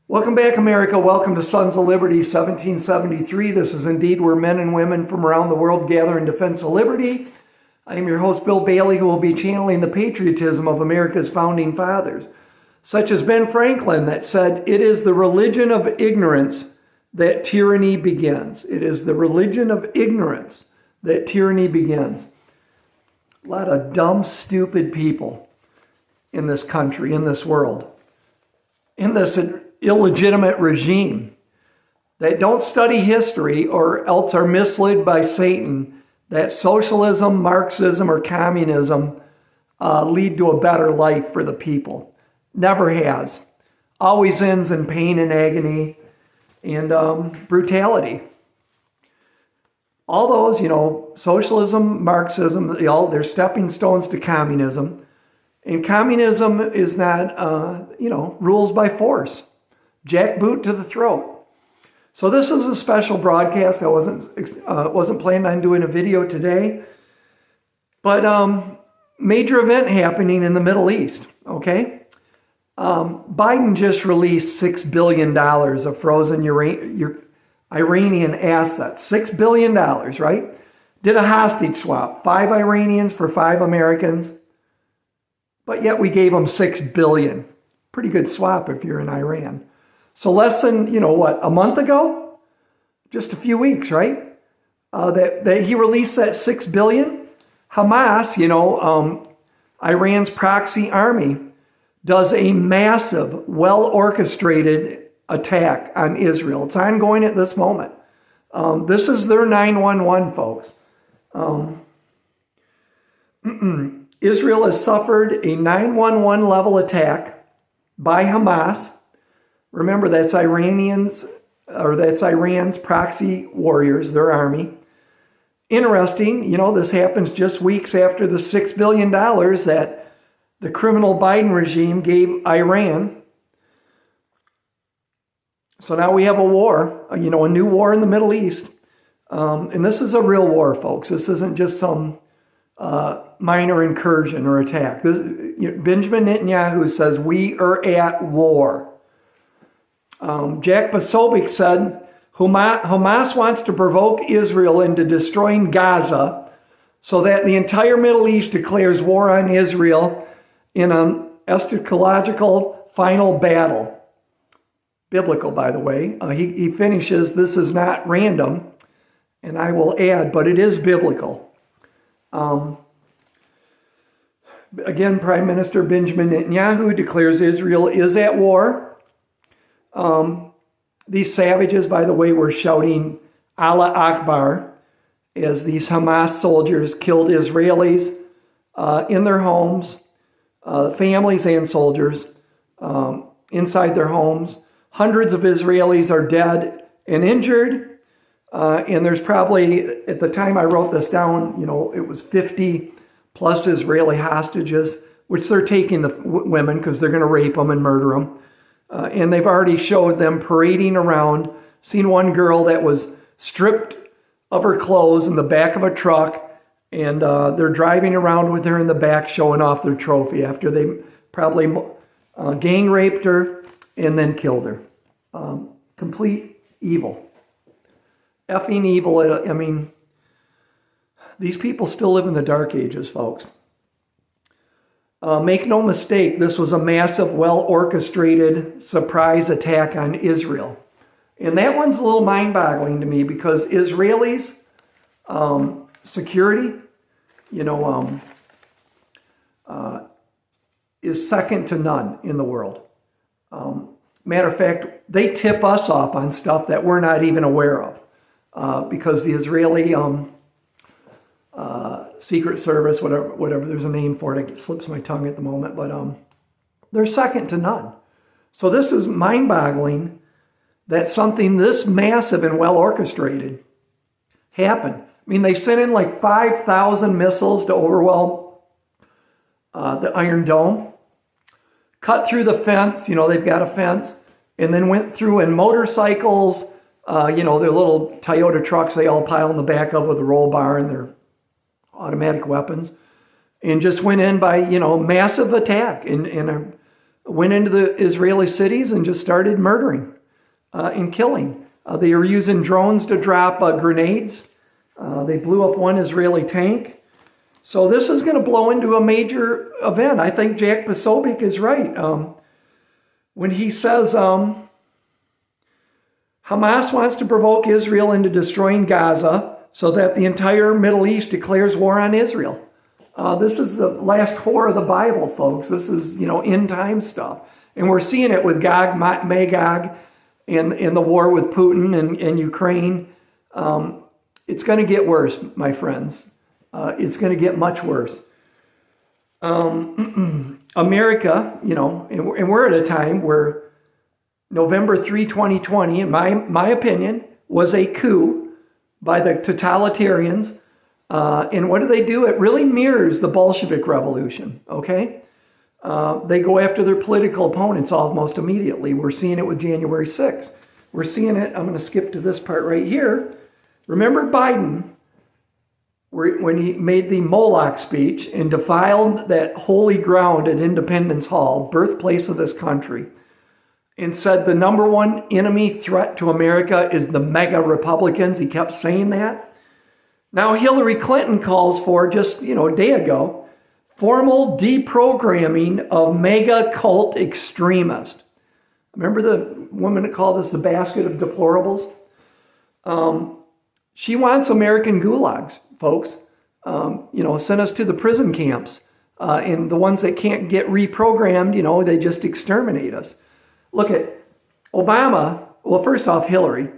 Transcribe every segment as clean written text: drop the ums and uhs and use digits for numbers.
Welcome back, America. Welcome to Sons of Liberty 1773. This is indeed where men and women from around the world gather in defense of liberty. I am your host, Bill Bailey, who will be channeling the patriotism of America's founding fathers, such as Ben Franklin, that said, "It is the religion of ignorance that tyranny begins." It is the religion of ignorance that tyranny begins. A lot of dumb, stupid people in this country, in this world, in this illegitimate regime that don't study history or else are misled by Satan that socialism, Marxism, or communism lead to a better life for the people. Never has. Always ends in pain and agony and brutality. All those, socialism, Marxism, they're stepping stones to communism. And communism is not, rules by force. Jackboot to the throat. So this is a special broadcast. I wasn't planning on doing a video today, but major event happening in the Middle East. Okay, Biden just released $6 billion of frozen Iranian assets. $6 billion, right? Did a hostage swap. 5 Iranians for 5 Americans, but yet we gave them $6 billion. Pretty good swap if you're in Iran. So less than, a month ago? Just a few weeks, right? That he released that $6 billion. Hamas, Iran's proxy army, does a massive, well-orchestrated attack on Israel. It's ongoing at this moment. This is their 911, folks. Israel has suffered a 911 level attack by Hamas. Remember, that's Iran's proxy warriors, their army. Interesting, this happens just weeks after the $6 billion that the criminal Biden regime gave Iran. So now we have a war, a new war in the Middle East. And this is a real war, folks. This isn't just some minor incursion or attack. Benjamin Netanyahu says, "We are at war." Jack Posobiec said, Hamas wants to provoke Israel into destroying Gaza so that the entire Middle East declares war on Israel in an eschatological final battle. Biblical, by the way. He finishes, "This is not random," and I will add, but it is biblical. Again, Prime Minister Benjamin Netanyahu declares Israel is at war. These savages, by the way, were shouting Allah Akbar as these Hamas soldiers killed Israelis in their homes, families and soldiers inside their homes. Hundreds of Israelis are dead and injured. And there's probably, at the time I wrote this down, it was 50 plus Israeli hostages, which they're taking the women because they're going to rape them and murder them. And they've already showed them parading around. Seen one girl that was stripped of her clothes in the back of a truck, and they're driving around with her in the back showing off their trophy after they probably gang raped her and then killed her. Complete evil. Effing evil. These people still live in the dark ages, folks. Make no mistake, this was a massive, well-orchestrated surprise attack on Israel. And that one's a little mind-boggling to me because Israelis' security, is second to none in the world. Matter of fact, they tip us off on stuff that we're not even aware of because the Israeli Secret Service, whatever, there's a name for it. It slips my tongue at the moment, but they're second to none. So this is mind-boggling that something this massive and well-orchestrated happened. They sent in like 5,000 missiles to overwhelm the Iron Dome, cut through the fence, they've got a fence, and then went through in motorcycles, their little Toyota trucks they all pile in the back of with a roll bar and their automatic weapons, and just went in by, massive attack in went into the Israeli cities and just started murdering and killing. They were using drones to drop grenades. They blew up one Israeli tank. So this is going to blow into a major event. I think Jack Posobiec is right when he says Hamas wants to provoke Israel into destroying Gaza so that the entire Middle East declares war on Israel. This is the last whore of the Bible, folks. This is, end time stuff. And we're seeing it with Gog, Magog, in the war with Putin and Ukraine. It's going to get worse, my friends. It's going to get much worse. America, and we're at a time where November 3, 2020, in my opinion, was a coup by the totalitarians. And what do? It really mirrors the Bolshevik Revolution, okay? They go after their political opponents almost immediately. We're seeing it with January 6th. We're seeing it, I'm going to skip to this part right here. Remember Biden, when he made the Moloch speech and defiled that holy ground at Independence Hall, birthplace of this country, and said the number one enemy threat to America is the mega Republicans. He kept saying that. Now Hillary Clinton calls for, just a day ago, formal deprogramming of mega cult extremists. Remember the woman that called us the basket of deplorables? She wants American gulags, folks. Send us to the prison camps. And the ones that can't get reprogrammed, they just exterminate us. Look at Obama. Well, first off, Hillary.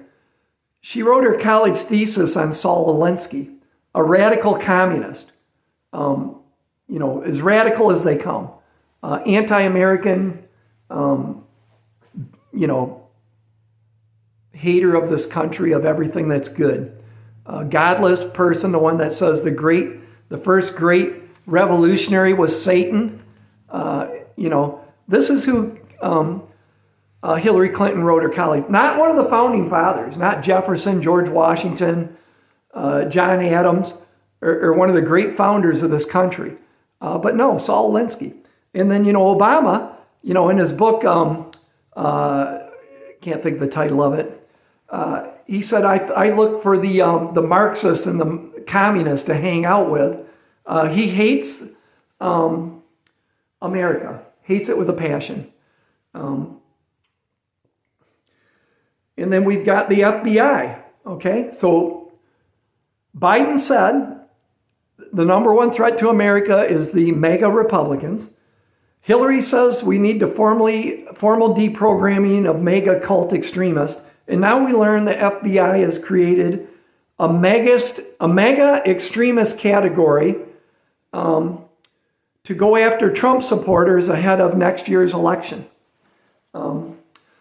She wrote her college thesis on Saul Alinsky, a radical communist. As radical as they come. Anti-American, hater of this country, of everything that's good. Godless person, the one that says the first great revolutionary was Satan. This is who Hillary Clinton wrote her college. Not one of the founding fathers, not Jefferson, George Washington, John Adams, or one of the great founders of this country. But no, Saul Alinsky. And then, Obama, in his book, can't think of the title of it. He said, I look for the Marxists and the communists to hang out with. He hates America, hates it with a passion. And then we've got the FBI, okay? So Biden said the number one threat to America is the mega Republicans. Hillary says we need to formal deprogramming of mega cult extremists. And now we learn the FBI has created a mega extremist category to go after Trump supporters ahead of next year's election.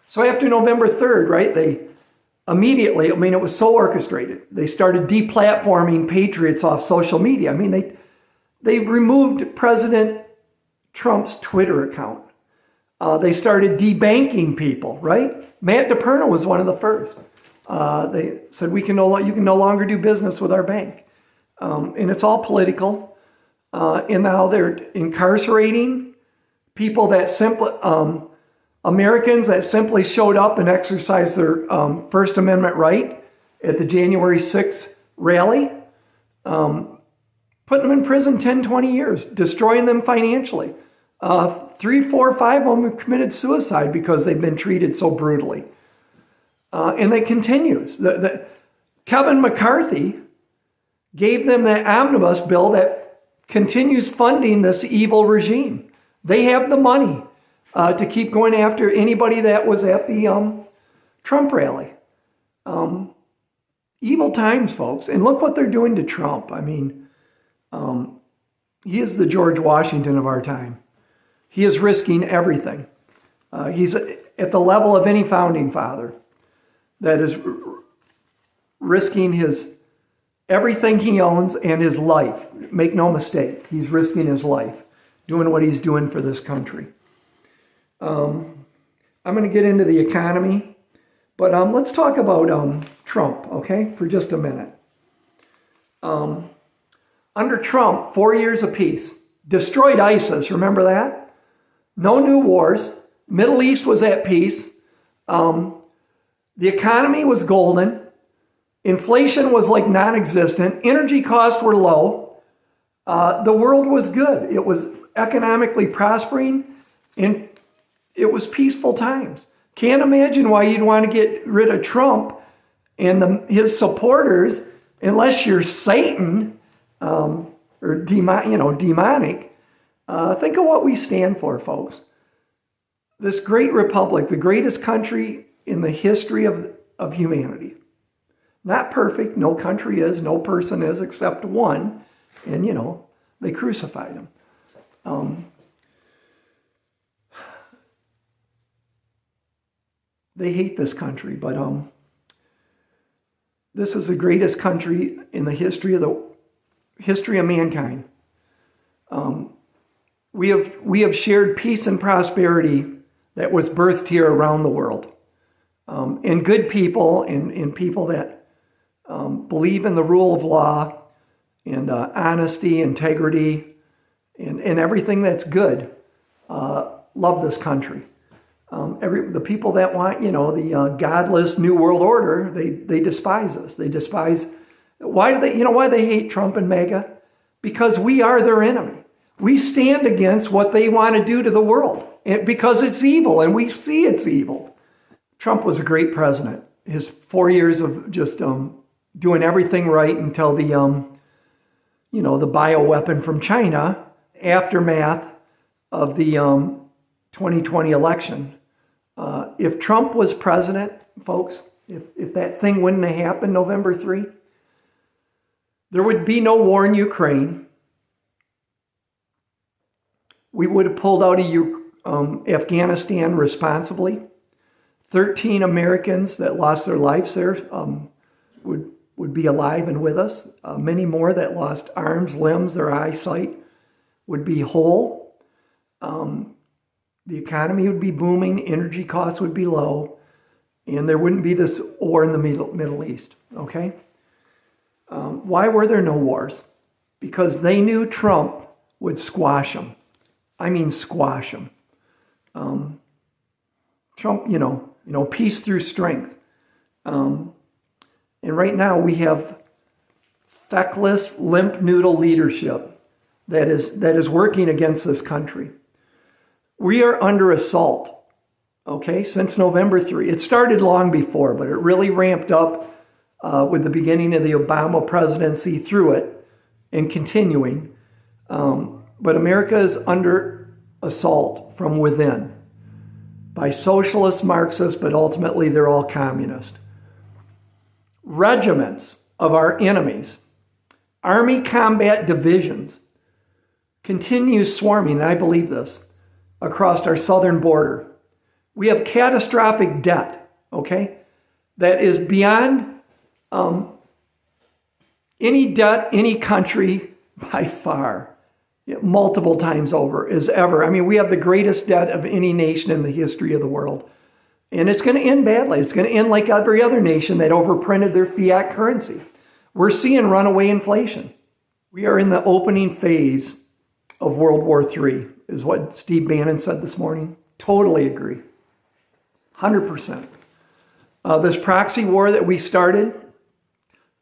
So after November 3rd, right, they immediately, it was so orchestrated. They started deplatforming patriots off social media. They removed President Trump's Twitter account. They started debanking people, right? Matt DePerno was one of the first. They said, you can no longer do business with our bank. And it's all political. And now they're incarcerating people that Americans that simply showed up and exercised their First Amendment right at the January 6th rally, putting them in prison 10, 20 years, destroying them financially. 3, 4, 5 of them have committed suicide because they've been treated so brutally. And it continues. Kevin McCarthy gave them the omnibus bill that continues funding this evil regime. They have the money to keep going after anybody that was at the Trump rally. Evil times, folks. And look what they're doing to Trump. He is the George Washington of our time. He is risking everything. He's at the level of any founding father that is risking everything he owns and his life. Make no mistake, he's risking his life, doing what he's doing for this country. I'm going to get into the economy, but let's talk about Trump, okay, for just a minute. Under Trump, 4 years apiece, destroyed ISIS, remember that? no new wars. Middle East was at peace. The economy was golden. Inflation was like non-existent. Energy costs were low. The world was good. It was economically prospering, and it was peaceful times. Can't imagine why you'd want to get rid of Trump and his supporters unless you're Satan or demonic. Think of what we stand for, folks. This great republic, the greatest country in the history of humanity. Not perfect. No country is. No person is except one. And, they crucified him. They hate this country, but this is the greatest country in the history of mankind. We have shared peace and prosperity that was birthed here around the world. And good people and people that believe in the rule of law and honesty, integrity, and everything that's good love this country. The people that want, the godless new world order, they despise us. They despise. Why do they? Why they hate Trump and MAGA? Because we are their enemy. We stand against what they want to do to the world because it's evil, and we see it's evil. Trump was a great president. His 4 years of just doing everything right until the bioweapon from China, aftermath of the 2020 election. If Trump was president, folks, if that thing wouldn't have happened November 3, there would be no war in Ukraine. We would have pulled out of Afghanistan responsibly. 13 Americans that lost their lives there would be alive and with us. Many more that lost arms, limbs, their eyesight would be whole. The economy would be booming, energy costs would be low, and there wouldn't be this war in the Middle East, okay? Why were there no wars? Because they knew Trump would squash them. I mean squash them. Trump, peace through strength. And right now we have feckless, limp noodle leadership that is working against this country. We are under assault, okay, since November 3. It started long before, but it really ramped up with the beginning of the Obama presidency through it and continuing. But America is under assault from within by socialist Marxists, but ultimately they're all communist. Regiments of our enemies, army combat divisions, continue swarming, and I believe this, across our southern border. We have catastrophic debt, okay, that is beyond any debt any country by far, multiple times over, is ever. I mean, we have the greatest debt of any nation in the history of the world. And it's going to end badly. It's going to end like every other nation that overprinted their fiat currency. We're seeing runaway inflation. We are in the opening phase of World War III, is what Steve Bannon said this morning. Totally agree. 100%. This proxy war that we started,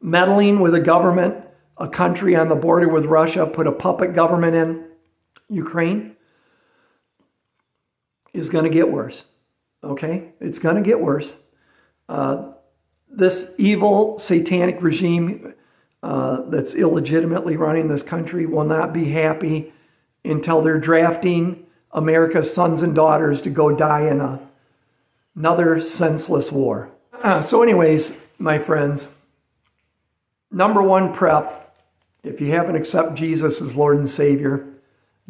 meddling with a government, a country on the border with Russia, put a puppet government in Ukraine, is going to get worse. Okay? It's going to get worse. This evil satanic regime that's illegitimately running this country will not be happy until they're drafting America's sons and daughters to go die in another senseless war. So anyways, my friends, number one prep, if you haven't accepted Jesus as Lord and Savior,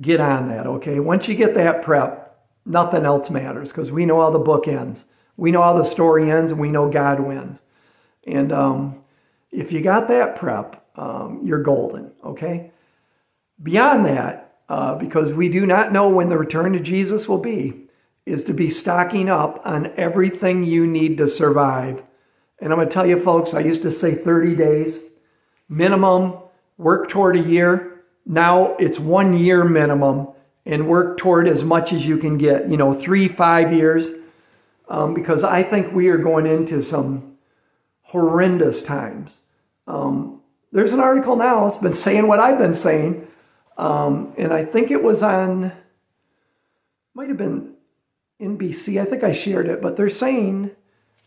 get on that, okay? Once you get that prep, nothing else matters, because we know how the book ends. We know how the story ends, and we know God wins. And if you got that prep, you're golden, okay? Beyond that, because we do not know when the return to Jesus will be, is to be stocking up on everything you need to survive. And I'm going to tell you, folks, I used to say 30 days minimum, work toward a year. Now it's 1 year minimum and work toward as much as you can get, 3-5 years, because I think we are going into some horrendous times. There's an article now, it's been saying what I've been saying, and I think it was on, might have been NBC, I think I shared it, but they're saying,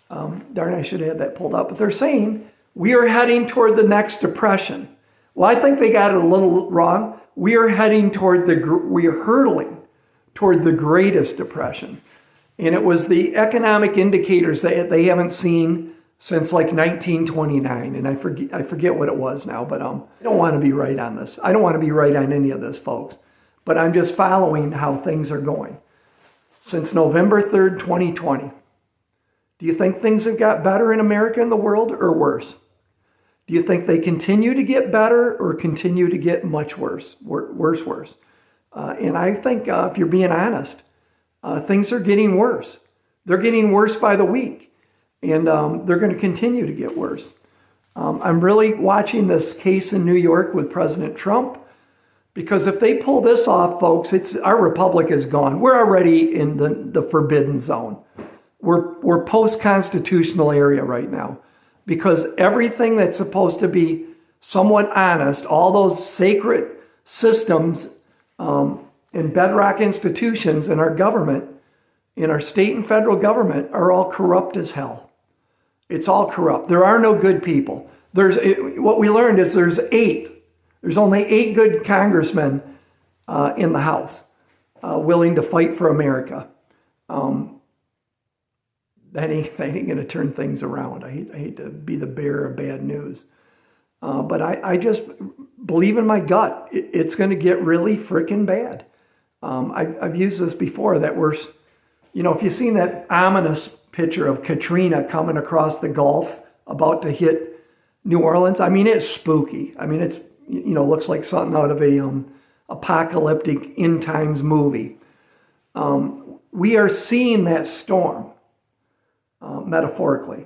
darn, I should have had that pulled up, but they're saying we are heading toward the next depression. Well, I think they got it a little wrong. We are hurtling toward the greatest depression. And it was the economic indicators that they haven't seen since like 1929. And I forget what it was now, but I don't want to be right on this. I don't want to be right on any of this, folks. But I'm just following how things are going. Since November 3rd, 2020, do you think things have got better in America and the world or worse? Do you think they continue to get better or continue to get much worse? Worse. And I think if you're being honest, things are getting worse. They're getting worse by the week. And they're going to continue to get worse. I'm really watching this case in New York with President Trump. Because if they pull this off, folks, our republic is gone. We're already in the forbidden zone. We're post-constitutional area right now. Because everything that's supposed to be somewhat honest, all those sacred systems and bedrock institutions in our government, in our state and federal government, are all corrupt as hell. It's all corrupt. There are no good people. What we learned is there's only 8 good congressmen in the House willing to fight for America. That ain't going to turn things around. I hate to be the bearer of bad news. But I just believe in my gut. It's going to get really freaking bad. I've used this before that we're, if you've seen that ominous picture of Katrina coming across the Gulf about to hit New Orleans, I mean, it's spooky. I mean, it's, looks like something out of a apocalyptic end times movie. We are seeing that storm. Metaphorically,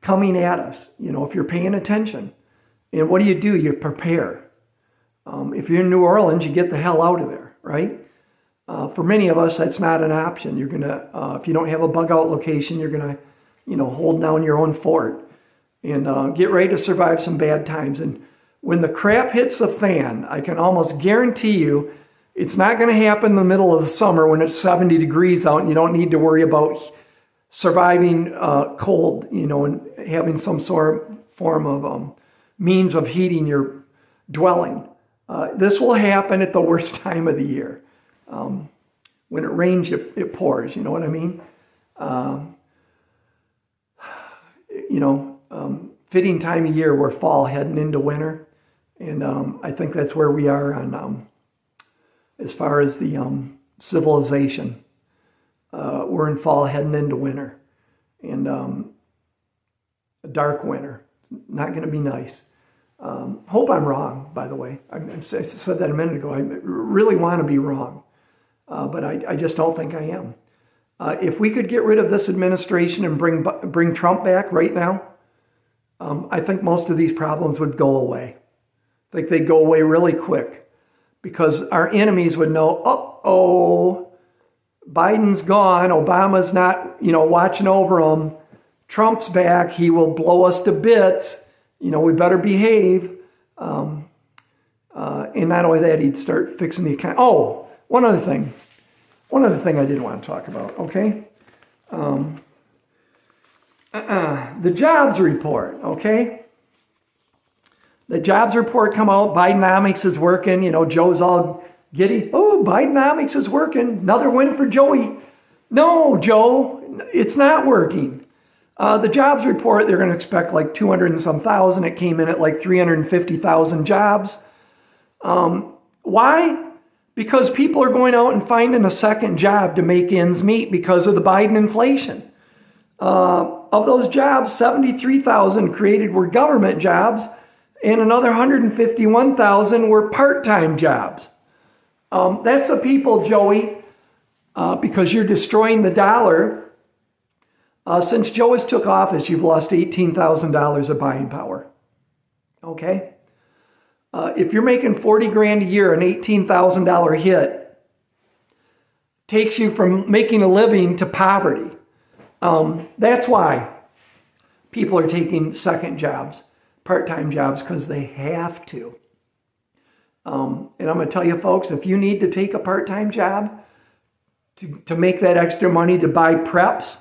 coming at us, if you're paying attention. And what do? You prepare. If you're in New Orleans, you get the hell out of there, right? For many of us, that's not an option. You're going to, if you don't have a bug out location, you're going to, hold down your own fort and get ready to survive some bad times. And when the crap hits the fan, I can almost guarantee you it's not going to happen in the middle of the summer when it's 70 degrees out and you don't need to worry about surviving cold, and having some form of means of heating your dwelling. This will happen at the worst time of the year. When it rains, it pours, you know what I mean? Fitting time of year, we're fall heading into winter. And I think that's where we are on as far as the civilization. We're in fall heading into winter, and a dark winter. It's not going to be nice. Hope I'm wrong, by the way. I said that a minute ago. I really want to be wrong, but I just don't think I am. If we could get rid of this administration and bring Trump back right now, I think most of these problems would go away. I think they'd go away really quick because our enemies would know, Biden's gone, Obama's not, watching over him. Trump's back, he will blow us to bits. We better behave. And not only that, he'd start fixing the economy. Oh, one other thing I did want to talk about, okay? The jobs report, okay? The jobs report come out, Bidenomics is working, Joe's all giddy. Oh, Bidenomics is working. Another win for Joey. No, Joe, it's not working. The jobs report, they're going to expect like 200 and some thousand. It came in at like 350,000 jobs. Why? Because people are going out and finding a second job to make ends meet because of the Biden inflation. Of those jobs, 73,000 created were government jobs, and another 151,000 were part-time jobs. That's the people, Joey, because you're destroying the dollar. Since Joe has took office, you've lost $18,000 of buying power. Okay? If you're making 40 grand a year, an $18,000 hit takes you from making a living to poverty. That's why people are taking second jobs, part-time jobs, because they have to. And I'm going to tell you folks, if you need to take a part-time job to make that extra money to buy preps,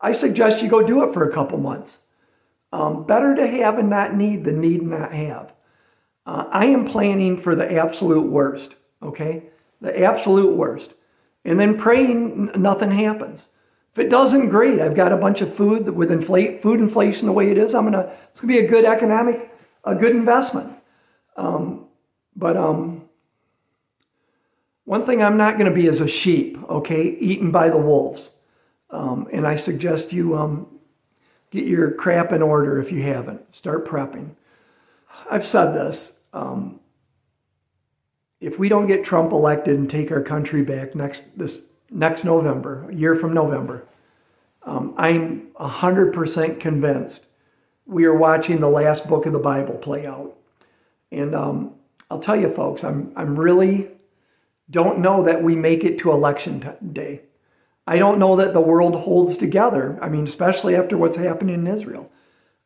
I suggest you go do it for a couple months. Better to have and not need than need and not have. I am planning for the absolute worst, okay? The absolute worst. And then praying nothing happens. If it doesn't, great. I've got a bunch of food with food inflation the way it is. It's going to be a good a good investment. But one thing I'm not going to be is a sheep, okay, eaten by the wolves. And I suggest you get your crap in order if you haven't. Start prepping. I've said this. If we don't get Trump elected and take our country back this next November, a year from November, I'm 100% convinced we are watching the last book of the Bible play out. And I'll tell you, folks, I'm really don't know that we make it to election day. I don't know that the world holds together. I mean, especially after what's happening in Israel.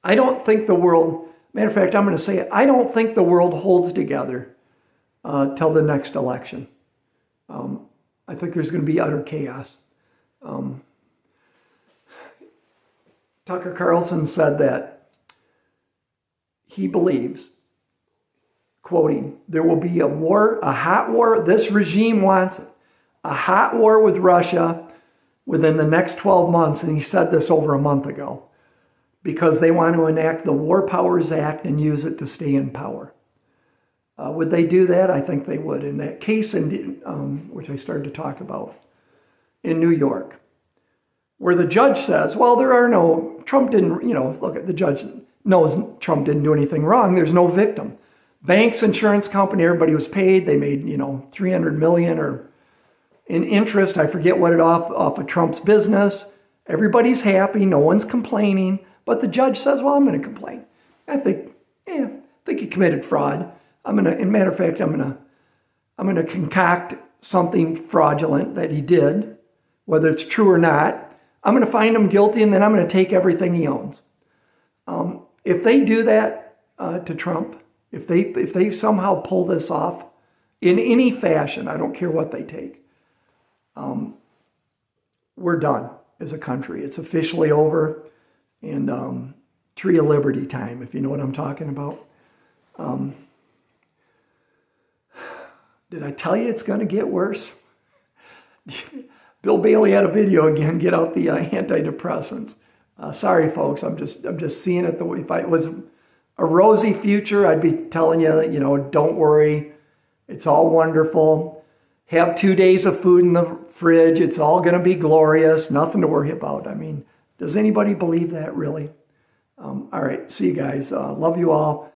I don't think the world, matter of fact, I'm going to say it, I don't think the world holds together till the next election. I think there's going to be utter chaos. Tucker Carlson said that he believes, quoting, there will be a war, a hot war, this regime wants it, a hot war with Russia within the next 12 months, and he said this over a month ago, because they want to enact the War Powers Act and use it to stay in power. Would they do that? I think they would. In that case, which I started to talk about, in New York, where the judge says, well, Trump didn't, look at the judge knows Trump didn't do anything wrong. There's no victim. Banks, insurance company, everybody was paid. They made, $300 million or in interest. I forget what it off of Trump's business. Everybody's happy. No one's complaining. But the judge says, well, I'm going to complain. I think he committed fraud. Matter of fact, I'm going to concoct something fraudulent that he did, whether it's true or not. I'm going to find him guilty, and then I'm going to take everything he owns. If they do that to Trump, if they somehow pull this off in any fashion, I don't care what they take, we're done as a country. It's officially over, and Tree of Liberty time, if you know what I'm talking about. Did I tell you it's going to get worse? Bill Bailey had a video again. Get out the antidepressants. Sorry, folks. I'm just seeing it the way. If it was a rosy future, I'd be telling you, don't worry. It's all wonderful. Have 2 days of food in the fridge. It's all going to be glorious. Nothing to worry about. I mean, does anybody believe that really? All right. See you guys. Love you all.